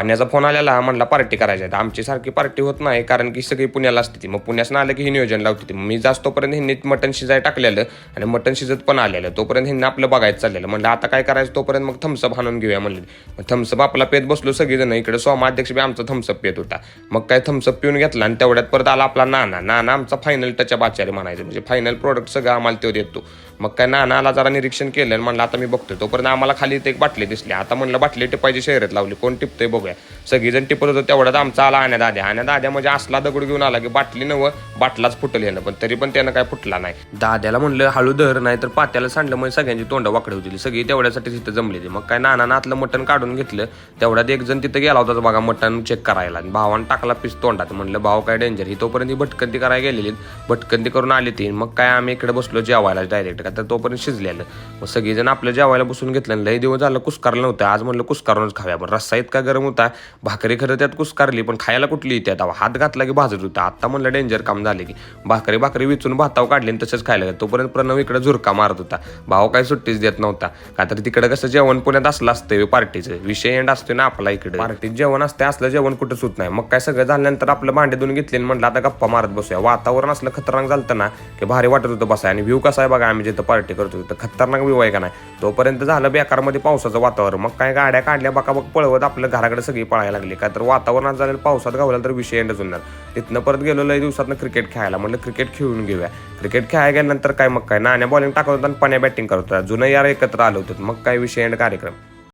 पाण्याचा फोन आलेला, म्हणला पार्टी करायची आहे. आमची सारखी पार्टी होत नाही कारण की सगळी पुण्याला असते ती. मग पुण्यासनं आलं की हे नियोजन लावते ती. मी जास्तोपर्यंत ह्यांनी मटण शिजाय टाकलेलं आणि मटण शिजत पण आलेलं. तोपर्यंत ह्यांनी आपलं बघायचं चाललेलं. म्हणलं आता काय करायचं, तोपर्यंत मग थम्सअप हाणून घेऊया म्हणलं. मग थम्सअप आपला पेत बसलो सगळेजण. इकडे सोमा अध्यक्ष बी आमचा थम्सअप पेत होता. मग काय थम्सअप पिऊन घेतला आणि तेवढ्यात परत आला आपला नाना आमचा फायनल टचअप आचार्य म्हणायचं, म्हणजे फायनल प्रोडक्ट सगळं आम्हाला तो देतो. मग काय नानाला जरा निरीक्षण केलं आणि म्हणलं आता मी बघतोय. तोपर्यंत आम्हाला खाली एक बाटली दिसली. आता म्हणलं बाटली टिपायची शर्यत लावली, कोण टिपतोय बघूया. सगळीजण टिपत होतं. तेवढ्यात आमचा आला दाद्या म्हणजे असला दगड घेऊन आला की बाटली नवं बाटलाच फुटल ह्यानं, पण तरी पण त्यानं काय फुटला नाही. दाद्याला म्हणलं हळू धर, नाही तर पात्याला सांडलं. म्हणजे सगळ्यांची तोंड वाकडे होती. सगळी तेवढ्यासाठी तिथं जमलेली. मग काय नानानं आतलं मटण काढून घेतलं. तेवढ्यात एक जण तिथं गेला होता बघा मटण चेक करायला, आणि भावानं टाकला पीस तोंडात. म्हणलं भाव काय डेंजर. ही तोपर्यंत ही भटकंती करायला गेलेली, भटकंती करून आली ती. मग काय आम्ही इकडे बसलो जेवायला डायरेक्ट, का तर तोपर्यंत शिजलेलं. मग सगळेजण आपल्या जेवायला बसून घेतलं. लई दिवस झालं कुस्कारलं नव्हतं. आज म्हणलं कुस्कारूनच खाव्या. पण रस्सा इतका गरम होता, भाकरी खरं त्यात कुस्कारली पण खायला कुठली येते. आता हात घातला की भाजत होता. आता म्हणलं डेंजर काम झाले की भाकरी विचून भाताव काढली आणि तसंच खायला. तोपर्यंत प्रणव इकडे झुरका मारत होता. भाव काय सुट्टीच देत नव्हता, का तर तिकडे कसं जेवण पुण्यात असलं असतं पार्टीचं विषय एंड असतो ना आपला. इकडे पार्टीत जेवण असते, असलं जेवण कुठं सुट नाही. मग काय सगळं झाल्यानंतर आपलं भांडे धुवून घेतले. म्हणलं आता गप्पा मारत बसूया. वातावरण असलं खतरनाक झालं ना की भारी वाटत होतं बसाय. आणि व्ह्यू कसा आहे बघा, आम्ही जिथं पार्टी करतो तिथं खतरनाक व्ह्यू आहे का नाही. तोपर्यंत झालं बेकारमध्ये पावसाचं वातावरण. मग काय गाड्या काढल्या बघ पळवत आपलं घराकडे सगळी पळायला लागली, का तर वातावरणात झालं पावसात गावलं तर विषय एंडच होणार. तिथनं परत गेलो लई दिवसातनं क्रिकेट खेळायला. म्हणलं क्रिकेट खेळून घेऊया. क्रिकेट खेळायला गेल्यानंतर काय मग काय नाण्या बॉलिंग टाकत होता आणि पाण्या बॅटिंग करत होता. जुनं यार एकत्र आलं होतं. मग काय विषय एंड कार्यक्रम.